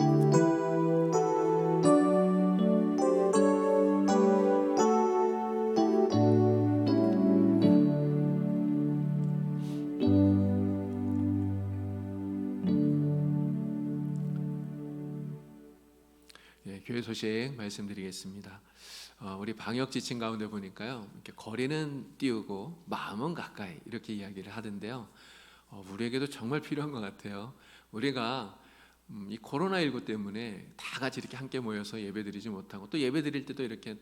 Speaker 1: 교회 소식 말씀드리겠습니다. 우리 방역 지침 가운데 보니까요, 이렇게 거리는 띄우고 마음은 가까이 이렇게 이야기를 하던데요. 우리에게도 정말 필요한 것 같아요. 우리가 이 코로나19 때문에 다 같이 이렇게 함께 모여서 예배드리지 못하고 또 예배드릴 때도 이렇게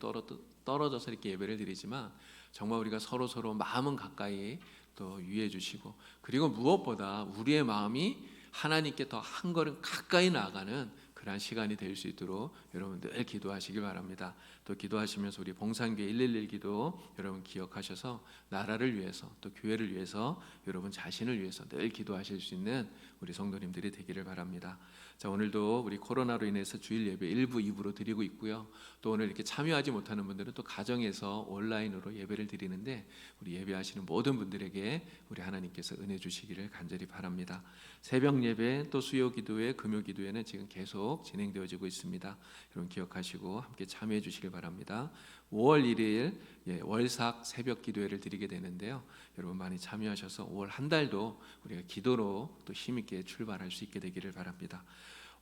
Speaker 1: 떨어져서 이렇게 예배를 드리지만 정말 우리가 서로 마음은 가까이 또 유의해 주시고 그리고 무엇보다 우리의 마음이 하나님께 더 한 걸음 가까이 나아가는 그러한 시간이 될 수 있도록 여러분 늘 기도하시길 바랍니다. 또 기도하시면서 우리 봉산교회 111 기도 여러분 기억하셔서 나라를 위해서 또 교회를 위해서 여러분 자신을 위해서 늘 기도하실 수 있는 우리 성도님들이 되기를 바랍니다. 자, 오늘도 우리 코로나로 인해서 주일 예배 1부, 2부로 드리고 있고요. 또 오늘 이렇게 참여하지 못하는 분들은 또 가정에서 온라인으로 예배를 드리는데 우리 예배하시는 모든 분들에게 우리 하나님께서 은혜 주시기를 간절히 바랍니다. 새벽 예배 또 수요 기도회, 금요 기도회는 지금 계속 진행되어지고 있습니다. 여러분 기억하시고 함께 참여해 주시길 바랍니다. 5월 1일 월삭 새벽 기도회를 드리게 되는데요. 여러분 많이 참여하셔서 5월 한 달도 우리가 기도로 또 힘있게 출발할 수 있게 되기를 바랍니다.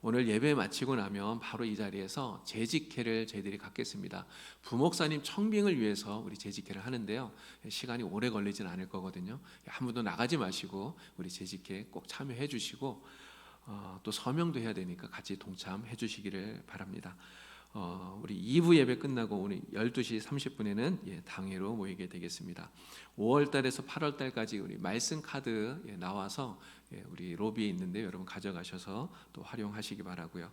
Speaker 1: 오늘 예배 마치고 나면 바로 이 자리에서 재직회를 저희들이 갖겠습니다. 부목사님 청빙을 위해서 우리 재직회를 하는데요. 시간이 오래 걸리진 않을 거거든요. 한 분도 나가지 마시고 우리 재직회 꼭 참여해 주시고 또 서명도 해야 되니까 같이 동참해 주시기를 바랍니다. 우리 2부 예배 끝나고 오늘 12시 30분에는 당회로 모이게 되겠습니다. 5월 달에서 8월 달까지 우리 말씀 카드 나와서 우리 로비에 있는데 여러분 가져가셔서 또 활용하시기 바라고요.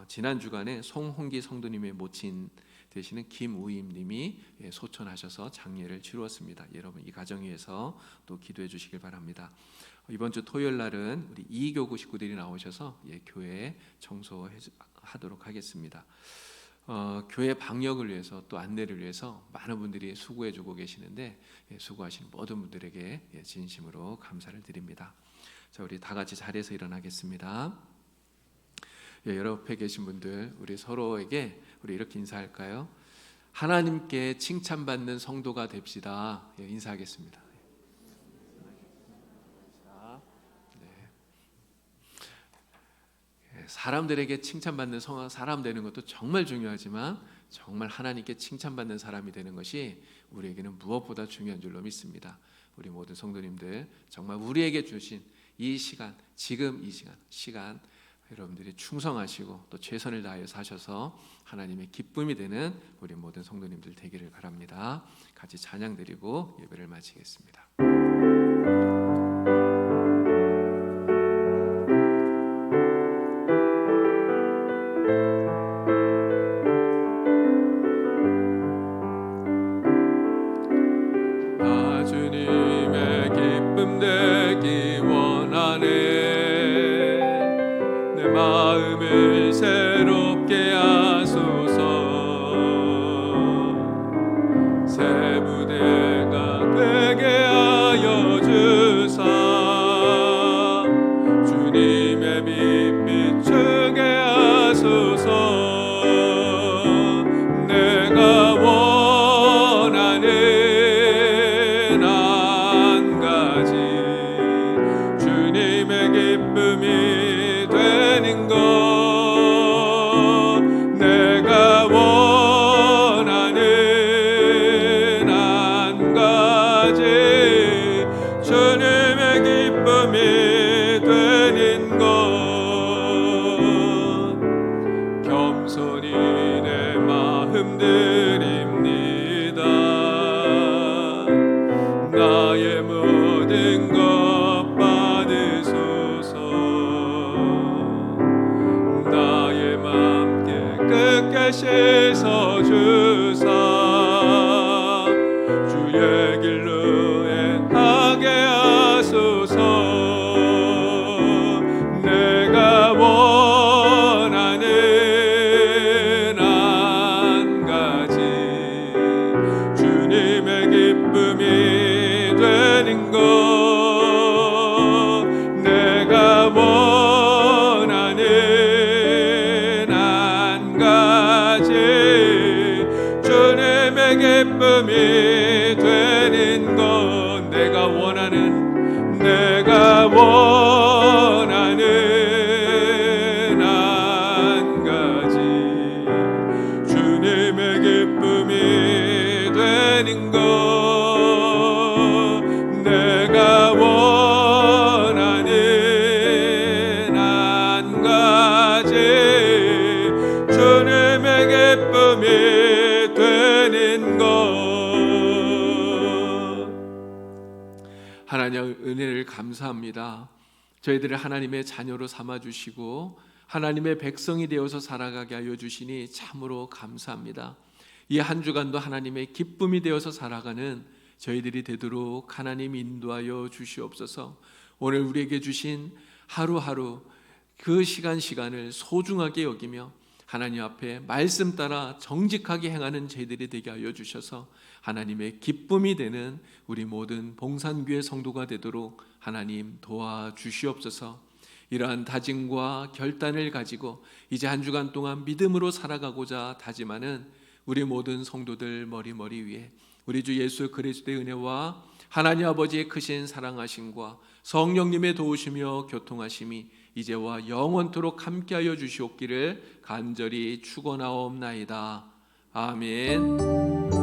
Speaker 1: 지난 주간에 송홍기 성도님의 모친 되시는 김우임 님이 소천하셔서 장례를 치루었습니다. 여러분 이 가정 위해서 또 기도해 주시길 바랍니다. 이번 주 토요일 날은 우리 이교구 식구들이 나오셔서 교회 청소하도록 하겠습니다. 교회 방역을 위해서 또 안내를 위해서 많은 분들이 수고해주고 계시는데 수고하시는 모든 분들에게 진심으로 감사를 드립니다. 자, 우리 다 같이 자리에서 일어나겠습니다. 여러 옆에 계신 분들 우리 서로에게 우리 이렇게 인사할까요? 하나님께 칭찬받는 성도가 됩시다. 인사하겠습니다. 사람들에게 칭찬받는 사람 되는 것도 정말 중요하지만 정말 하나님께 칭찬받는 사람이 되는 것이 우리에게는 무엇보다 중요한 줄로 믿습니다. 우리 모든 성도님들 정말 우리에게 주신 이 시간, 지금 이 시간 여러분들이 충성하시고 또 최선을 다하여 사셔서 하나님의 기쁨이 되는 우리 모든 성도님들 되기를 바랍니다. 같이 찬양 드리고 예배를 마치겠습니다. 주님의 기쁨 되기 원하네. 내 마음을 새롭게 하소서. 새 부대가 되게 하여 주사. 주님의 빛 비추게 하소서. 내가 원하는 기쁨이 되는 것 내가 원하는 한 가지 주님의 기쁨이 되는 것 함께 씻어 주사 주의 길로 행하게 하소서. 내가 원하는 한 가지 주님의 기쁨이 되는 것, 내가 원하는 한 가지 주님의 기쁨이 되는 것, 내가 원하는 한 가지 주님의 기쁨이 되는 것, 내가 원하는 한 가지 주님의 기쁨이 되는 것. 하나님의 은혜를 감사합니다. 저희들을 하나님의 자녀로 삼아주시고 하나님의 백성이 되어서 살아가게 하여 주시니 참으로 감사합니다. 이 한 주간도 하나님의 기쁨이 되어서 살아가는 저희들이 되도록 하나님 인도하여 주시옵소서. 오늘 우리에게 주신 하루하루 그 시간을 소중하게 여기며 하나님 앞에 말씀 따라 정직하게 행하는 저희들이 되게 하여 주셔서 하나님의 기쁨이 되는 우리 모든 봉산교회 성도가 되도록 하나님 도와주시옵소서. 이러한 다짐과 결단을 가지고 이제 한 주간 동안 믿음으로 살아가고자 다짐하는 우리 모든 성도들 머리 위에 우리 주 예수 그리스도의 은혜와 하나님 아버지의 크신 사랑하심과 성령님의 도우시며 교통하심이 이제와 영원토록 함께하여 주시옵기를 간절히 축원하옵나이다. 아멘.